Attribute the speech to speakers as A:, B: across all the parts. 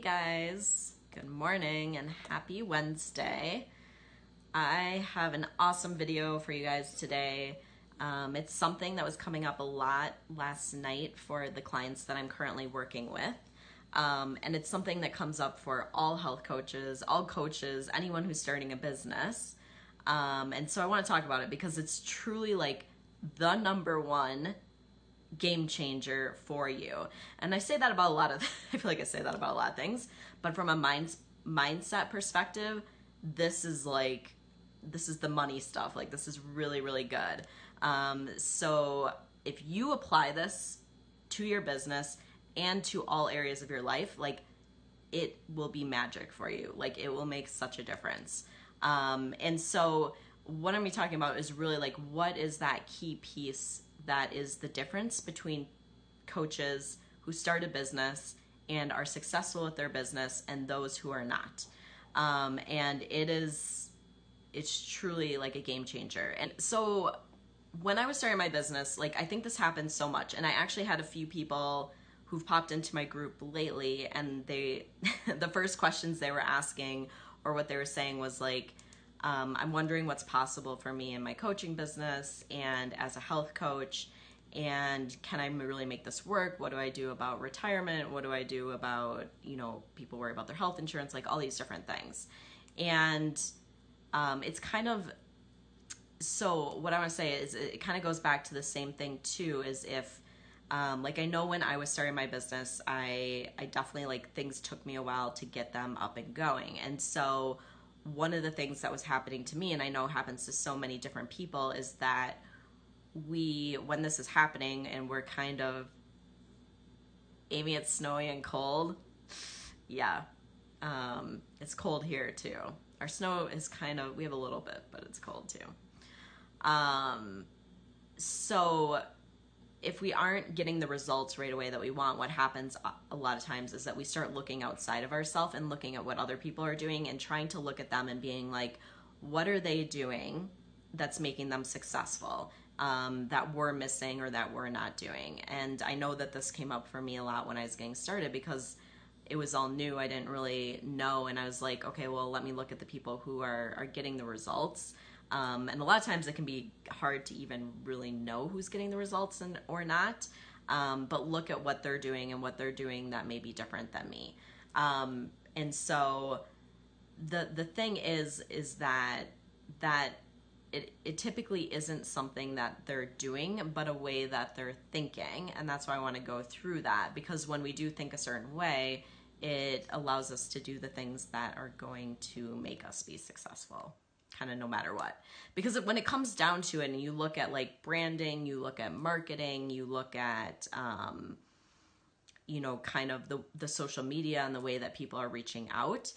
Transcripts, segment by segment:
A: guys, good morning and happy Wednesday. I have an awesome video for you guys today. It's something that was coming up a lot last night for the clients that I'm currently working with. And it's something that comes up for all health coaches, all coaches, anyone who's starting a business. And so I want to talk about it because it's truly like the number one game changer for you. And I say that about I feel like I say that about a lot of things, but from a mindset perspective, this is the money stuff. Like, this is really, really good. So if you apply this to your business and to all areas of your life, like, it will be magic for you. Like, it will make such a difference. And so what I'm talking about is really like, what is that key piece that is the difference between coaches who start a business and are successful with their business and those who are not. And it's truly like a game changer. And so when I was starting my business, like, I think this happens so much. And I actually had a few people who've popped into my group lately, and the first questions they were asking, or what they were saying, was like, I'm wondering what's possible for me in my coaching business and as a health coach, and can I really make this work? What do I do about retirement? What do I do about, people worry about their health insurance, like all these different things. And it's kind of, so what I want to say is it kind of goes back to the same thing too, is if, like, I know when I was starting my business, I definitely, like, things took me a while to get them up and going. And so one of the things that was happening to me, and I know happens to so many different people, is that when this is happening and we're kind of, Amy, it's snowy and cold. Yeah. It's cold here too. Our snow is we have a little bit, but it's cold too. So if we aren't getting the results right away that we want, what happens a lot of times is that we start looking outside of ourselves and looking at what other people are doing and trying to look at them and being like, what are they doing that's making them successful, that we're missing or that we're not doing? And I know that this came up for me a lot when I was getting started because it was all new. I didn't really know. And I was like, okay, well, let me look at the people who are getting the results. And a lot of times it can be hard to even really know who's getting the results or not. But look at what they're doing and what they're doing that may be different than me. And so the thing is that it typically isn't something that they're doing, but a way that they're thinking. And that's why I want to go through that, because when we do think a certain way, it allows us to do the things that are going to make us be successful, kind of no matter what. Because when it comes down to it, and you look at like branding, you look at marketing, you look at, kind of the social media and the way that people are reaching out,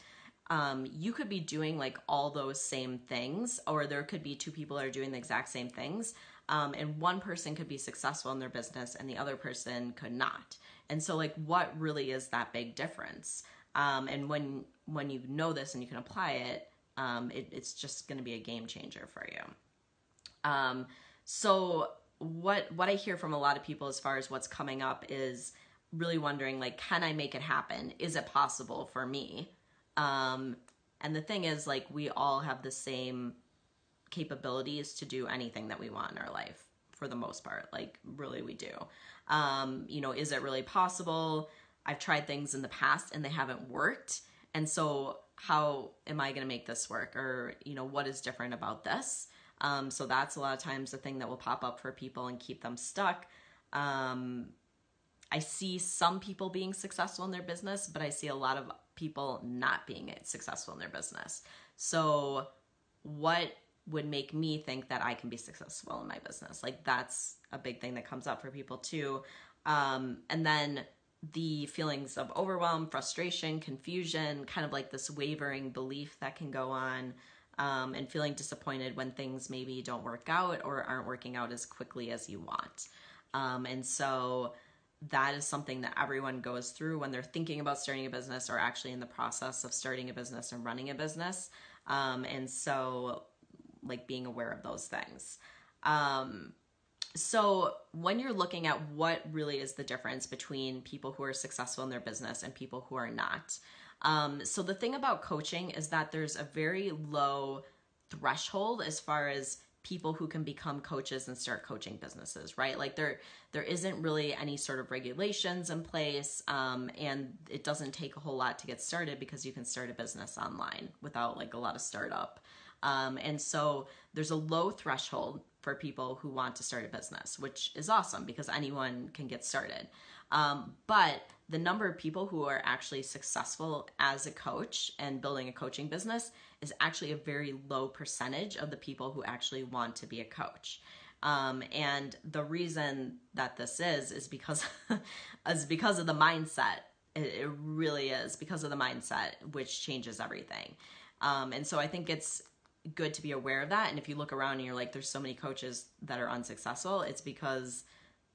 A: you could be doing like all those same things, or there could be two people that are doing the exact same things. And one person could be successful in their business and the other person could not. And so, like, what really is that big difference? And when you know this and you can apply it, it's just going to be a game changer for you. So what I hear from a lot of people as far as what's coming up is really wondering, like, can I make it happen? Is it possible for me? And the thing is, like, we all have the same capabilities to do anything that we want in our life, for the most part. Like, really, we do. Is it really possible? I've tried things in the past and they haven't worked. And so how am I going to make this work? Or, what is different about this? So that's a lot of times the thing that will pop up for people and keep them stuck. I see some people being successful in their business, but I see a lot of people not being successful in their business. So what would make me think that I can be successful in my business? Like, that's a big thing that comes up for people too. And then the feelings of overwhelm, frustration, confusion, kind of like this wavering belief that can go on, and feeling disappointed when things maybe don't work out or aren't working out as quickly as you want. And so that is something that everyone goes through when they're thinking about starting a business or actually in the process of starting a business and running a business. And so, like, being aware of those things. So when you're looking at what really is the difference between people who are successful in their business and people who are not. So the thing about coaching is that there's a very low threshold as far as people who can become coaches and start coaching businesses, right? Like there isn't really any sort of regulations in place, and it doesn't take a whole lot to get started because you can start a business online without like a lot of startup. And so there's a low threshold for people who want to start a business, which is awesome because anyone can get started. But the number of people who are actually successful as a coach and building a coaching business is actually a very low percentage of the people who actually want to be a coach. And the reason that this is because because of the mindset. It really is because of the mindset, which changes everything. And so I think it's good to be aware of that. And if you look around and you're like, there's so many coaches that are unsuccessful, it's because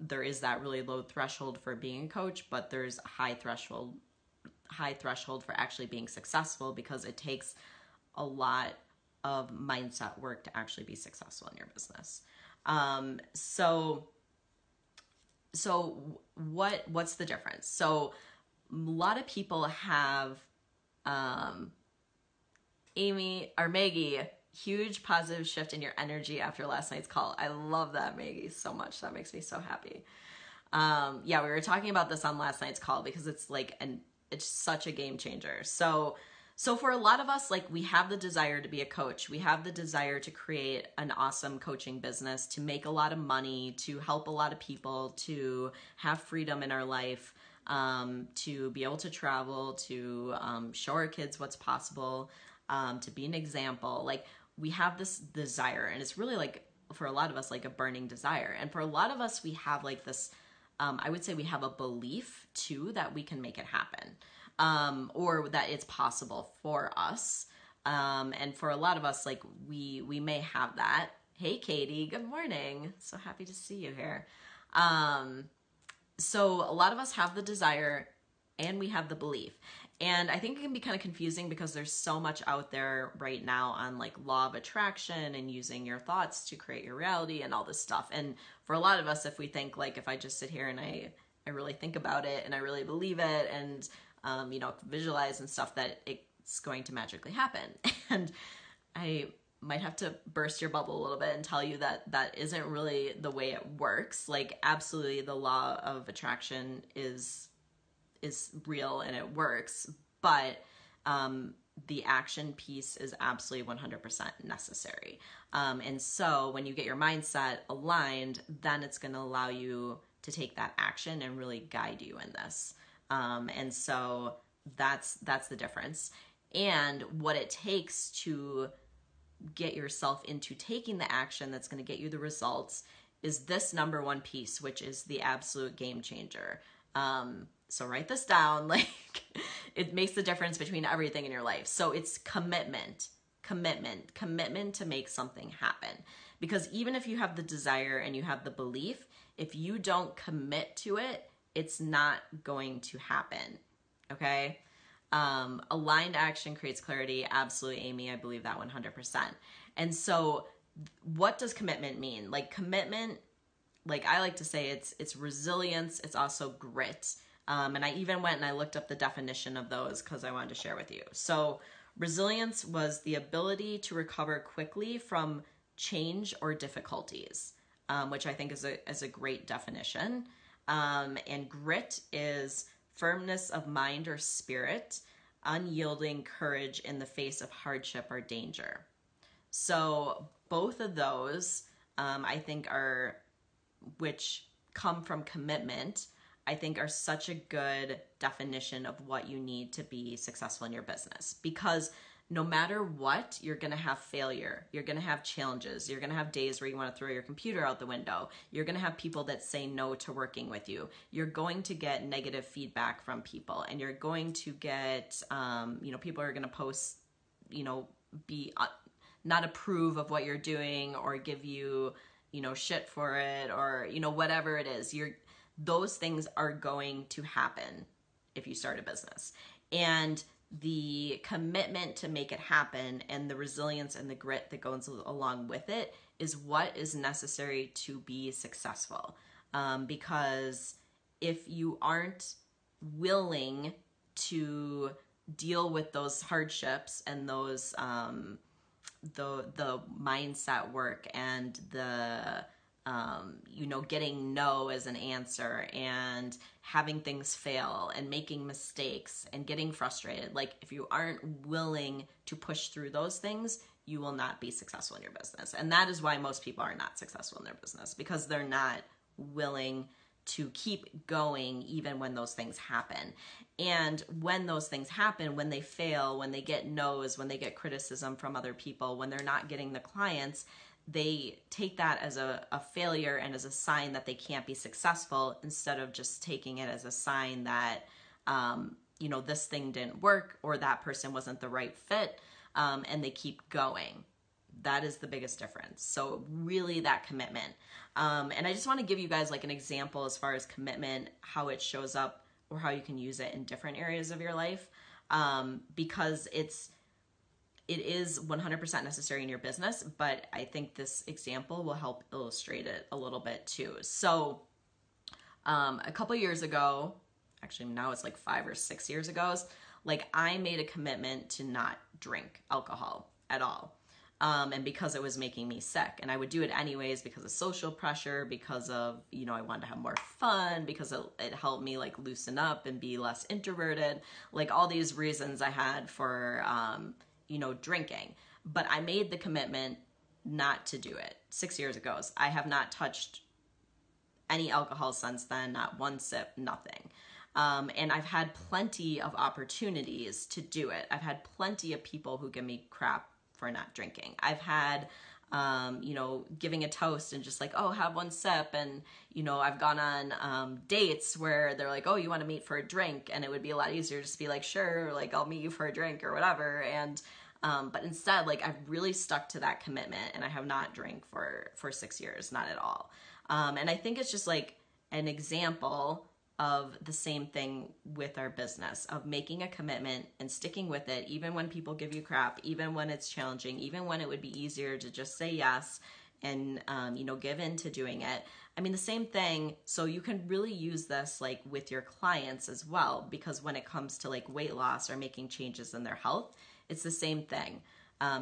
A: there is that really low threshold for being a coach, but there's a high threshold for actually being successful because it takes a lot of mindset work to actually be successful in your business. So what's the difference? So a lot of people have, Amy or Maggie, huge positive shift in your energy after last night's call. I love that, Maggie, so much. That makes me so happy. Yeah, we were talking about this on last night's call because it's like, it's such a game changer. So for a lot of us, like we have the desire to be a coach. We have the desire to create an awesome coaching business, to make a lot of money, to help a lot of people, to have freedom in our life, to be able to travel, to show our kids what's possible, to be an example. Like we have this desire, and it's really like for a lot of us like a burning desire. And for a lot of us, we have like this, I would say we have a belief too that we can make it happen, or that it's possible for us. And for a lot of us, like we may have that. Hey, Katie, good morning. So happy to see you here. So a lot of us have the desire and we have the belief. And I think it can be kind of confusing because there's so much out there right now on like law of attraction and using your thoughts to create your reality and all this stuff. And for a lot of us, if we think like, if I just sit here and I really think about it and I really believe it and, visualize and stuff, that it's going to magically happen. And I might have to burst your bubble a little bit and tell you that that isn't really the way it works. Like absolutely the law of attraction is real and it works, but the action piece is absolutely 100% necessary. And so when you get your mindset aligned, then it's going to allow you to take that action and really guide you in this. And so that's the difference. And what it takes to get yourself into taking the action that's going to get you the results is this number one piece, which is the absolute game changer. So write this down, like it makes the difference between everything in your life. So it's commitment to make something happen. Because even if you have the desire and you have the belief, if you don't commit to it, it's not going to happen. Okay. Aligned action creates clarity. Absolutely, Amy. I believe that 100%. And so what does commitment mean? Like commitment, like I like to say it's resilience. It's also grit. And I even went and I looked up the definition of those because I wanted to share with you. So resilience was the ability to recover quickly from change or difficulties, which I think is a great definition. And grit is firmness of mind or spirit, unyielding courage in the face of hardship or danger. So both of those, I think which come from commitment, I think are such a good definition of what you need to be successful in your business. Because no matter what, you're going to have failure. You're going to have challenges. You're going to have days where you want to throw your computer out the window. You're going to have people that say no to working with you. You're going to get negative feedback from people. And you're going to get, people are going to post, be not approve of what you're doing or give you, shit for it or, whatever it is. Those things are going to happen if you start a business. And the commitment to make it happen and the resilience and the grit that goes along with it is what is necessary to be successful. Because if you aren't willing to deal with those hardships and those the mindset work and the getting no as an answer and having things fail and making mistakes and getting frustrated, like if you aren't willing to push through those things, you will not be successful in your business. And that is why most people are not successful in their business, because they're not willing to keep going even when those things happen. And when those things happen, when they fail, when they get no's, when they get criticism from other people, when they're not getting the clients, they take that as a failure and as a sign that they can't be successful, instead of just taking it as a sign that, this thing didn't work or that person wasn't the right fit, and they keep going. That is the biggest difference. So really that commitment. And I just want to give you guys like an example as far as commitment, how it shows up or how you can use it in different areas of your life, because it is 100% necessary in your business, but I think this example will help illustrate it a little bit too. So a couple years ago, actually now it's like 5 or 6 years ago, like I made a commitment to not drink alcohol at all. And because it was making me sick, and I would do it anyways because of social pressure, because of, I wanted to have more fun, because it helped me like loosen up and be less introverted, like all these reasons I had for, drinking. But I made the commitment not to do it 6 years ago. I have not touched any alcohol since then, not one sip, nothing. And I've had plenty of opportunities to do it. I've had plenty of people who give me crap for not drinking. I've had, giving a toast and just like, oh, have one sip. And, I've gone on dates where they're like, oh, you want to meet for a drink? And it would be a lot easier just to be like, sure, like I'll meet you for a drink or whatever. And, but instead, like I've really stuck to that commitment, and I have not drank for 6 years, not at all. And I think it's just like an example of the same thing with our business, of making a commitment and sticking with it, even when people give you crap, even when it's challenging, even when it would be easier to just say yes and, give in to doing it. I mean, the same thing. So you can really use this like with your clients as well, because when it comes to like weight loss or making changes in their health, it's the same thing.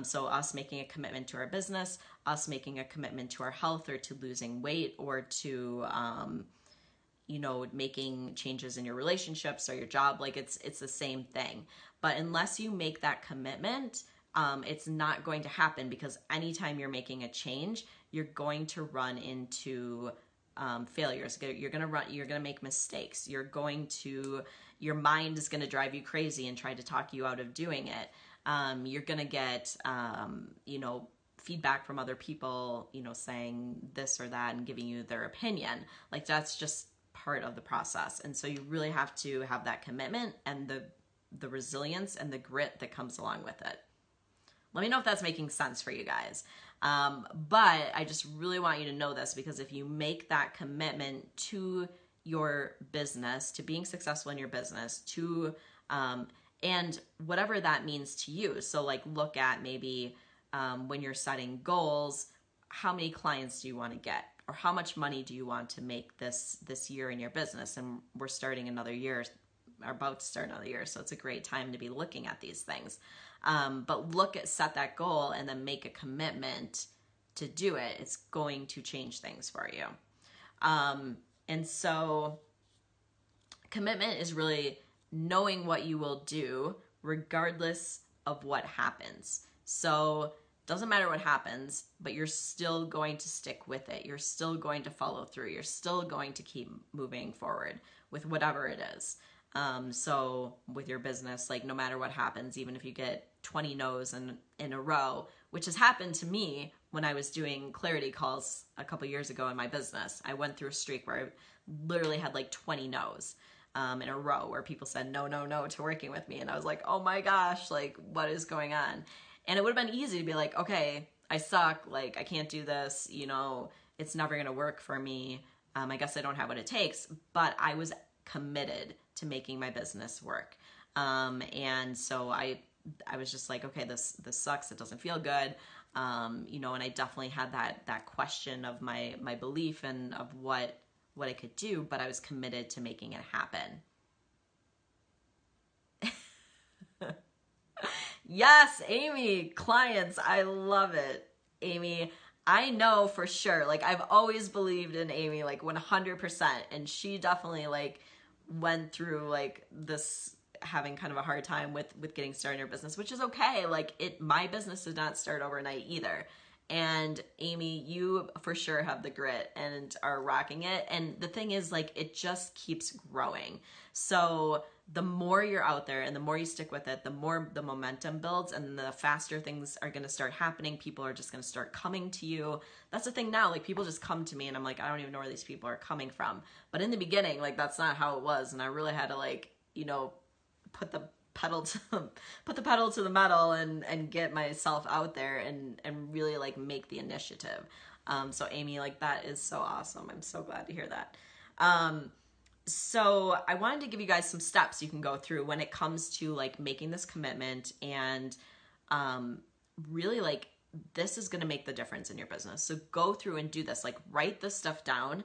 A: So us making a commitment to our business, us making a commitment to our health or to losing weight or to, making changes in your relationships or your job, like it's the same thing. But unless you make that commitment, it's not going to happen, because anytime you're making a change, you're going to run into failures. You're going to make mistakes. Your mind is going to drive you crazy and try to talk you out of doing it. You're going to get, feedback from other people, saying this or that and giving you their opinion. Like that's just part of the process. And so you really have to have that commitment and the resilience and the grit that comes along with it. Let me know if that's making sense for you guys. But I just really want you to know this, because if you make that commitment to your business, to being successful in your business, to, and whatever that means to you. So like look at maybe, when you're setting goals, how many clients do you want to get? Or how much money do you want to make this year in your business? And we're starting another year, are about to start another year. So it's a great time to be looking at these things. But set that goal and then make a commitment to do it. It's going to change things for you. And so commitment is really knowing what you will do regardless of what happens. So doesn't matter what happens, but you're still going to stick with it. You're still going to follow through. You're still going to keep moving forward with whatever it is. So with your business, like no matter what happens, even if you get 20 no's in a row, which has happened to me when I was doing clarity calls a couple years ago in my business, I went through a streak where I literally had like 20 no's in a row where people said no, no, no to working with me. And I was like, oh my gosh, like what is going on? And it would have been easy to be like, okay, I suck. Like I can't do this. It's never going to work for me. I guess I don't have what it takes, but I was committed to making my business work. And so I was just like, okay, this sucks. It doesn't feel good. You know, and I definitely had that question of my belief and of what I could do, but I was committed to making it happen. Yes, Amy, clients, I love it. Amy, I know for sure, like I've always believed in Amy, like 100%. And she definitely like went through like this, having kind of a hard time with getting started in her business, which is okay. Like my business did not start overnight either. And Amy, you for sure have the grit and are rocking it. And the thing is, like, it just keeps growing. So the more you're out there and the more you stick with it, the more the momentum builds and the faster things are going to start happening. People are just going to start coming to you. That's the thing now. Like, people just come to me and I'm like, I don't even know where these people are coming from. But in the beginning, like, that's not how it was. And I really had to, like, you know, put the pedal to the metal and get myself out there and really like make the initiative. So Amy, like, that is so awesome. I'm so glad to hear that. So I wanted to give you guys some steps you can go through when it comes to like making this commitment and really like this is going to make the difference in your business. So go through and do this, like write this stuff down,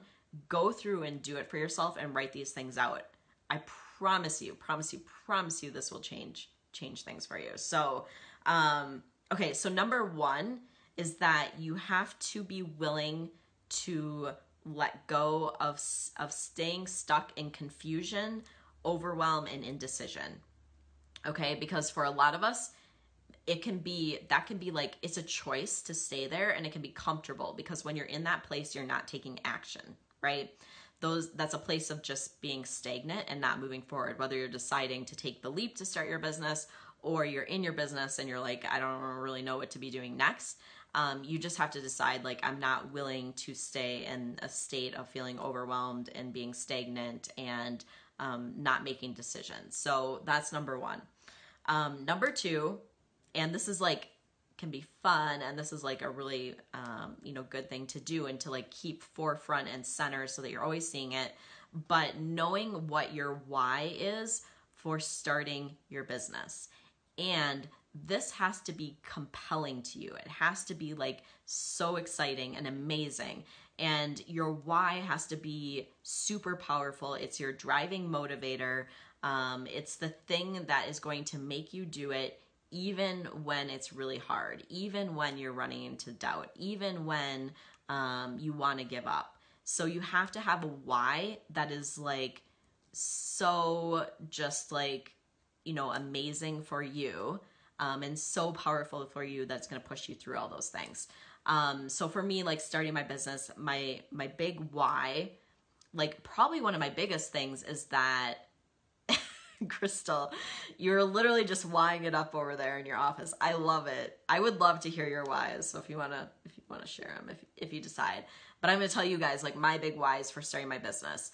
A: go through and do it for yourself and write these things out. I promise you, this will change things for you. So, okay. So number one is that you have to be willing to let go of staying stuck in confusion, overwhelm, and indecision. Okay. Because for a lot of us, that can be like, it's a choice to stay there and it can be comfortable because when you're in that place, you're not taking action, right? That's a place of just being stagnant and not moving forward, whether you're deciding to take the leap to start your business or you're in your business and you're like, I don't really know what to be doing next. You just have to decide, like, I'm not willing to stay in a state of feeling overwhelmed and being stagnant and not making decisions. So that's number one. Number two, and this is like, can be fun, and this is like a really good thing to do and to like keep forefront and center so that you're always seeing it, but knowing what your why is for starting your business. And this has to be compelling to you. It has to be like so exciting and amazing, and your why has to be super powerful. It's your driving motivator. It's the thing that is going to make you do it even when it's really hard, even when you're running into doubt, even when you want to give up. So you have to have a why that is like so just like, amazing for you and so powerful for you that's going to push you through all those things. So for me, like starting my business, my big why, like probably one of my biggest things is that Crystal, you're literally just whying it up over there in your office. I love it. I would love to hear your whys. So if you want to share them, if you decide, but I'm going to tell you guys like my big whys for starting my business.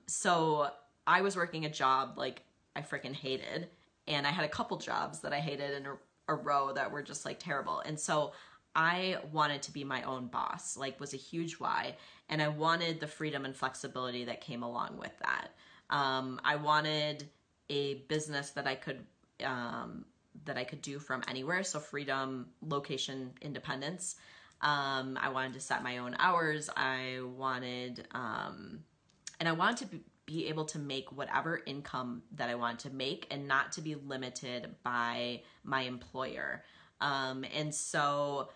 A: So I was working a job like I freaking hated, and I had a couple jobs that I hated in a row that were just like terrible. And so I wanted to be my own boss, like was a huge why. And I wanted the freedom and flexibility that came along with that. I wanted a business that I could do from anywhere. So freedom, location, independence. I wanted to set my own hours. I wanted to be able to make whatever income that I wanted to make and not to be limited by my employer. And so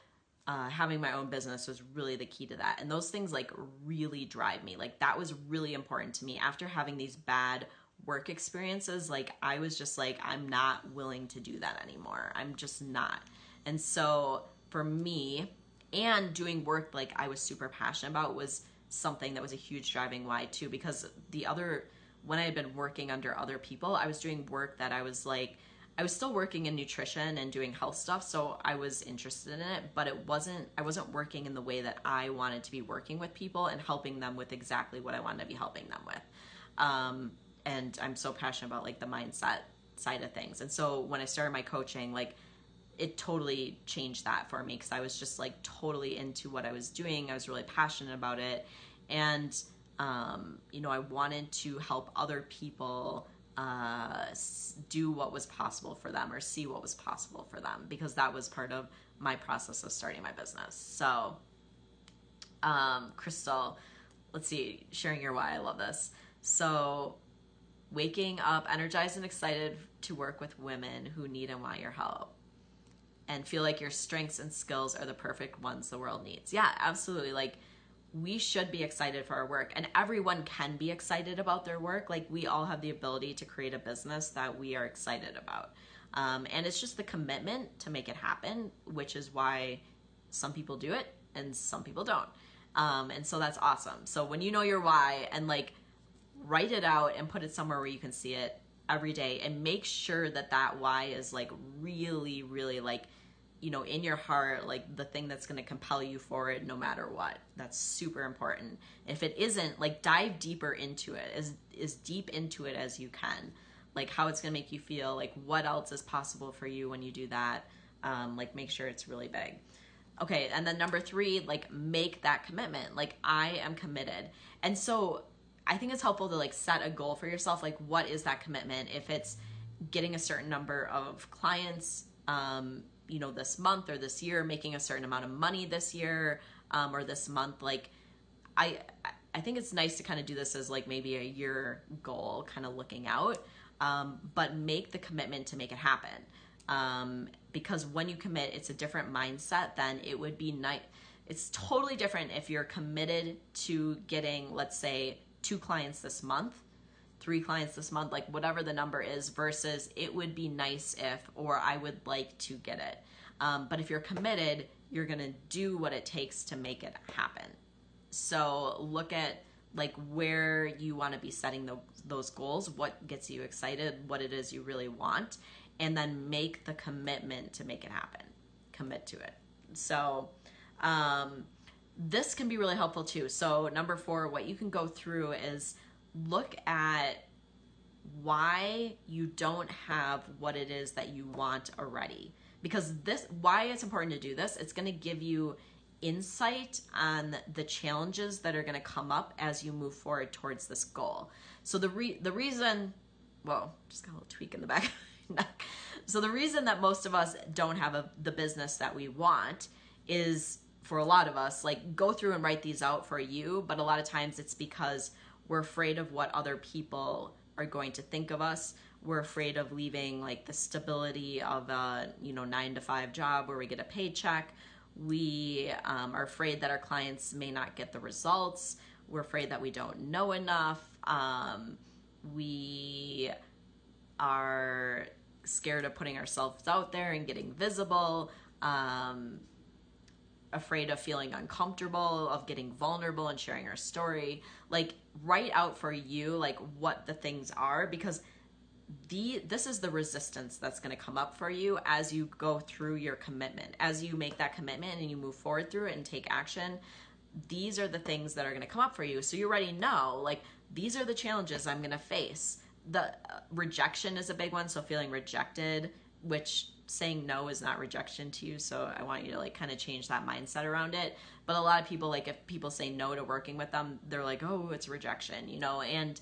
A: having my own business was really the key to that. And those things like really drive me. Like that was really important to me. After having these bad work experiences, like I was just like, I'm not willing to do that anymore. I'm just not. And so for me, and doing work like I was super passionate about was something that was a huge driving why too, because when I had been working under other people, I was doing work that I was still working in nutrition and doing health stuff. So I was interested in it, but I wasn't working in the way that I wanted to be working with people and helping them with exactly what I wanted to be helping them with. And I'm so passionate about like the mindset side of things. And so when I started my coaching, like it totally changed that for me because I was just like totally into what I was doing. I was really passionate about it. And You know, I wanted to help other people do what was possible for them or see what was possible for them, because that was part of my process of starting my business. So, Crystal, let's see, sharing your why. I love this. So, waking up energized and excited to work with women who need and want your help and feel like your strengths and skills are the perfect ones the world needs. Yeah, absolutely. Like, we should be excited for our work, and everyone can be excited about their work. Like, we all have the ability to create a business that we are excited about. And it's just the commitment to make it happen, which is why some people do it and some people don't. And so that's awesome. So when you know your why, and like, write it out and put it somewhere where you can see it every day, and make sure that that why is like really, really like, you know, in your heart, like the thing that's going to compel you forward no matter what. That's super important. If it isn't, like, dive deeper into it, as deep into it as you can, like how it's going to make you feel, like what else is possible for you when you do that. Like, make sure it's really big. Okay. And then number 3, like, make that commitment. Like, I am committed. And so I think it's helpful to like set a goal for yourself. Like, what is that commitment? If it's getting a certain number of clients, you know, this month or this year, making a certain amount of money this year, or this month, like, I think it's nice to kind of do this as like maybe a year goal, kind of looking out, but make the commitment to make it happen. Because when you commit, it's a different mindset than it would be It's totally different if you're committed to getting, let's say, 2 clients this month, 3 clients this month, like whatever the number is, versus it would be nice if, or I would like to get it. But if you're committed, you're going to do what it takes to make it happen. So look at like where you want to be setting those goals, what gets you excited, what it is you really want, and then make the commitment to make it happen. Commit to it. So, this can be really helpful too. So number 4, what you can go through is look at why you don't have what it is that you want already. Because why it's important to do this, it's going to give you insight on the challenges that are going to come up as you move forward towards this goal. So the reason, whoa, just got a little tweak in the back of my neck. So the reason that most of us don't have the business that we want is, for a lot of us, like, go through and write these out for you, but a lot of times it's because we're afraid of what other people are going to think of us. We're afraid of leaving like the stability of a 9-to-5 job where we get a paycheck. We are afraid that our clients may not get the results. We're afraid that we don't know enough. We are scared of putting ourselves out there and getting visible. Afraid of feeling uncomfortable, of getting vulnerable and sharing our story. Like, write out for you like what the things are, because this is the resistance that's going to come up for you as you go through your commitment. As you make that commitment and you move forward through it and take action, these are the things that are going to come up for you. So you already know, like, these are the challenges I'm going to face. The rejection is a big one. So feeling rejected, which saying no is not rejection to you. So I want you to like kind of change that mindset around it. But a lot of people, like, if people say no to working with them, they're like, oh, it's rejection, and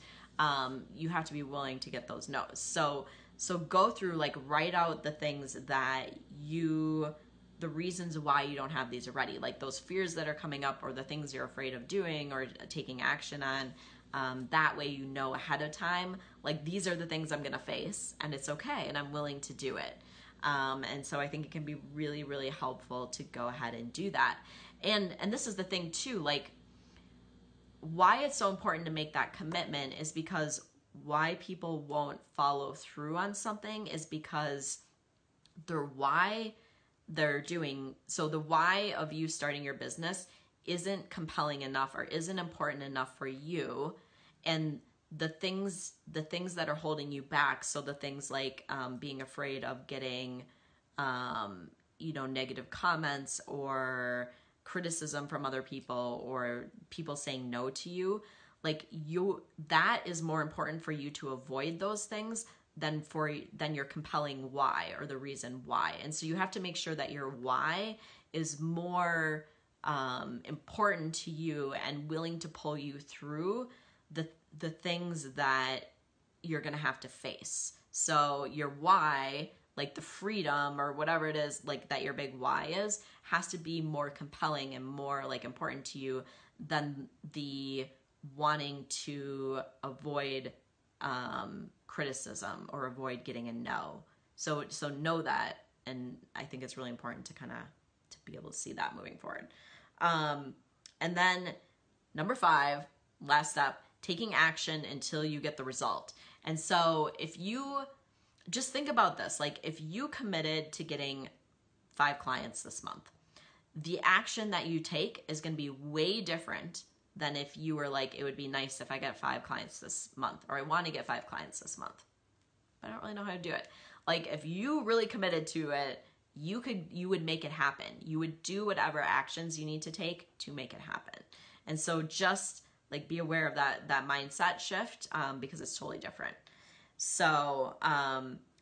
A: you have to be willing to get those no's. So go through, like, write out the things that the reasons why you don't have these already, like those fears that are coming up or the things you're afraid of doing or taking action on. That way, ahead of time, like, these are the things I'm going to face, and it's okay, and I'm willing to do it. And so I think it can be really, really helpful to go ahead and do that. And this is the thing too, like, why it's so important to make that commitment is because why people won't follow through on something is because the why of you starting your business isn't compelling enough or isn't important enough for you. And the things that are holding you back, so the things like being afraid of getting negative comments or criticism from other people or people saying no to you, like, that is more important for you to avoid those things than your compelling why or the reason why. And so you have to make sure that your why is more important to you and willing to pull you through the things that you're going to have to face. So your why, like the freedom or whatever it is, like that your big why is, has to be more compelling and more like important to you than the wanting to avoid criticism or avoid getting a no. So know that, and I think it's really important to to be able to see that moving forward. And then number 5, last step, taking action until you get the result. And so if you just think about this, like if you committed to getting 5 clients this month, the action that you take is going to be way different than if you were like, it would be nice if I get 5 clients this month, or I want to get 5 clients this month, but I don't really know how to do it. Like if you really committed to it, you would make it happen. You would do whatever actions you need to take to make it happen. And so just like be aware of that mindset shift, because it's totally different. So,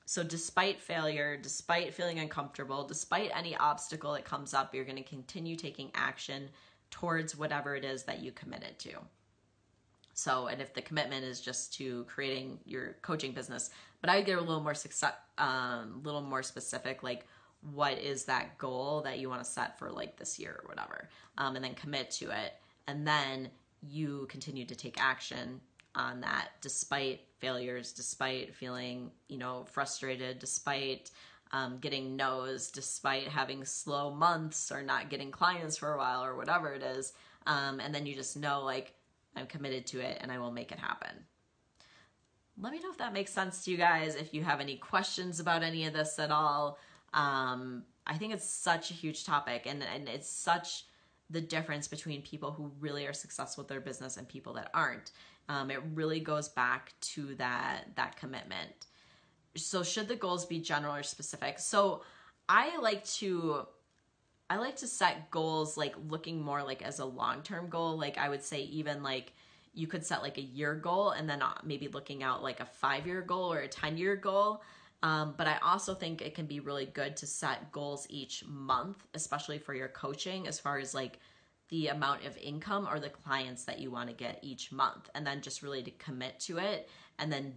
A: so despite failure, despite feeling uncomfortable, despite any obstacle that comes up, you're going to continue taking action towards whatever it is that you committed to. So, and if the commitment is just to creating your coaching business, but I would get a little more specific, like what is that goal that you want to set for like this year or whatever, and then commit to it. And then you continue to take action on that despite failures, despite feeling, frustrated, despite getting no's, despite having slow months or not getting clients for a while or whatever it is. And then you just know, like, I'm committed to it and I will make it happen. Let me know if that makes sense to you guys. If you have any questions about any of this at all. I think it's such a huge topic, and it's such the difference between people who really are successful with their business and people that aren't. It really goes back to that commitment. So should the goals be general or specific? So I like to set goals like looking more like as a long-term goal. Like I would say even like you could set like a year goal and then maybe looking out like a 5-year goal or a 10-year goal. But I also think it can be really good to set goals each month, especially for your coaching, as far as like the amount of income or the clients that you want to get each month, and then just really to commit to it and then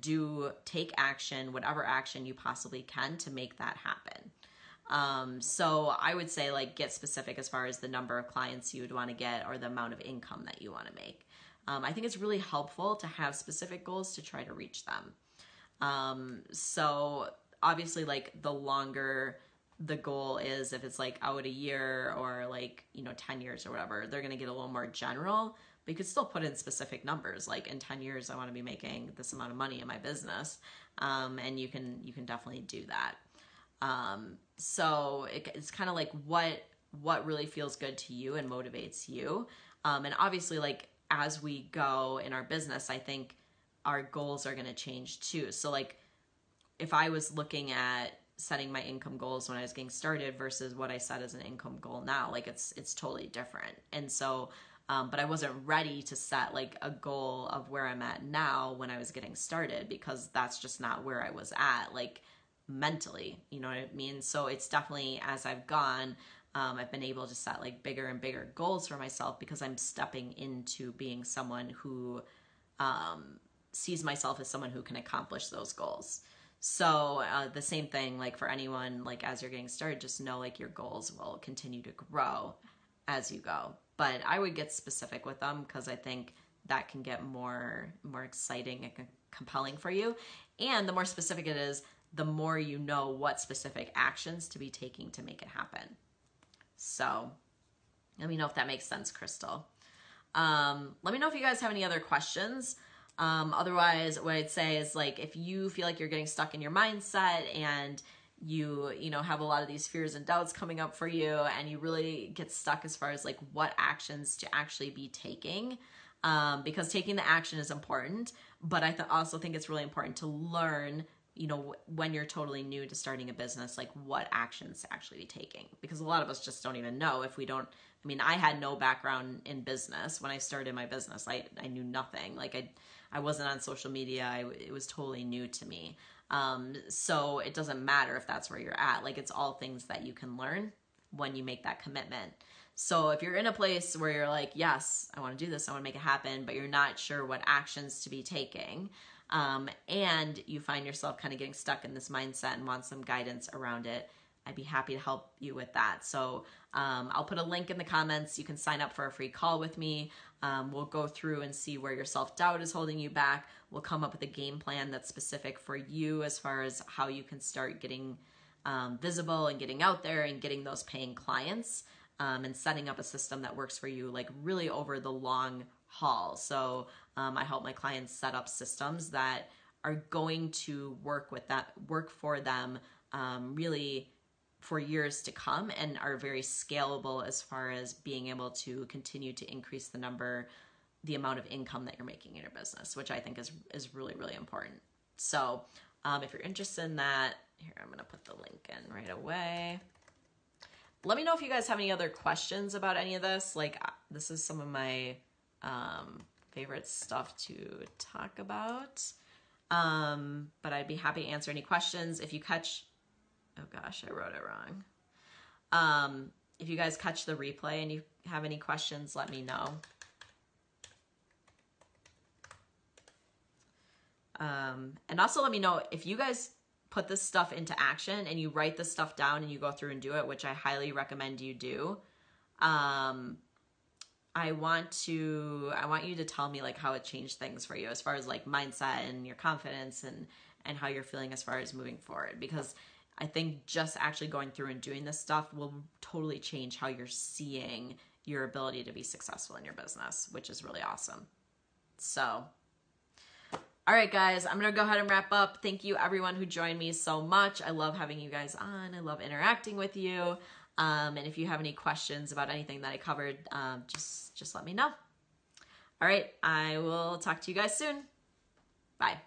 A: take action, whatever action you possibly can to make that happen. So I would say like get specific as far as the number of clients you would want to get or the amount of income that you want to make. I think it's really helpful to have specific goals to try to reach them. So obviously like the longer the goal is, if it's like out a year or like, 10 years or whatever, they're going to get a little more general, but you could still put in specific numbers. Like in 10 years, I want to be making this amount of money in my business. And you can definitely do that. So it's kind of like what really feels good to you and motivates you. And obviously like as we go in our business, I think our goals are going to change too. So like if I was looking at setting my income goals when I was getting started versus what I set as an income goal now, like it's totally different. And so, but I wasn't ready to set like a goal of where I'm at now when I was getting started, because that's just not where I was at, like mentally, you know what I mean? So it's definitely, as I've gone, I've been able to set like bigger and bigger goals for myself, because I'm stepping into being someone who, sees myself as someone who can accomplish those goals. So the same thing, like for anyone, like as you're getting started, just know like your goals will continue to grow as you go. But I would get specific with them, because I think that can get more exciting and compelling for you. And the more specific it is, the more you know what specific actions to be taking to make it happen. So let me know if that makes sense, Crystal. Let me know if you guys have any other questions. Otherwise, what I'd say is like, if you feel like you're getting stuck in your mindset and you have a lot of these fears and doubts coming up for you, and you really get stuck as far as like what actions to actually be taking, because taking the action is important, but I also think it's really important to learn, when you're totally new to starting a business, like what actions to actually be taking, because a lot of us just don't even know if we don't. I mean, I had no background in business when I started my business. I knew nothing. Like I wasn't on social media. It was totally new to me. So it doesn't matter if that's where you're at. Like it's all things that you can learn when you make that commitment. So if you're in a place where you're like, yes, I want to do this, I want to make it happen, but you're not sure what actions to be taking, and you find yourself kind of getting stuck in this mindset and want some guidance around it, I'd be happy to help you with that. So I'll put a link in the comments. You can sign up for a free call with me. We'll go through and see where your self-doubt is holding you back. We'll come up with a game plan that's specific for you as far as how you can start getting visible and getting out there and getting those paying clients, and setting up a system that works for you like really over the long haul. So I help my clients set up systems that are going to work for them really for years to come, and are very scalable as far as being able to continue to increase the amount of income that you're making in your business, which I think is really, really important. So if you're interested in that, here, I'm going to put the link in right away. Let me know if you guys have any other questions about any of this. Like, this is some of my favorite stuff to talk about. But I'd be happy to answer any questions. If you catch, oh gosh, I wrote it wrong. If you guys catch the replay and you have any questions, let me know. And also let me know if you guys put this stuff into action and you write this stuff down and you go through and do it, which I highly recommend you do. I want you to tell me like how it changed things for you as far as like mindset and your confidence and how you're feeling as far as moving forward, because I think just actually going through and doing this stuff will totally change how you're seeing your ability to be successful in your business, which is really awesome. So, all right, guys, I'm going to go ahead and wrap up. Thank you, everyone who joined me so much. I love having you guys on. I love interacting with you. And if you have any questions about anything that I covered, just let me know. All right, I will talk to you guys soon. Bye.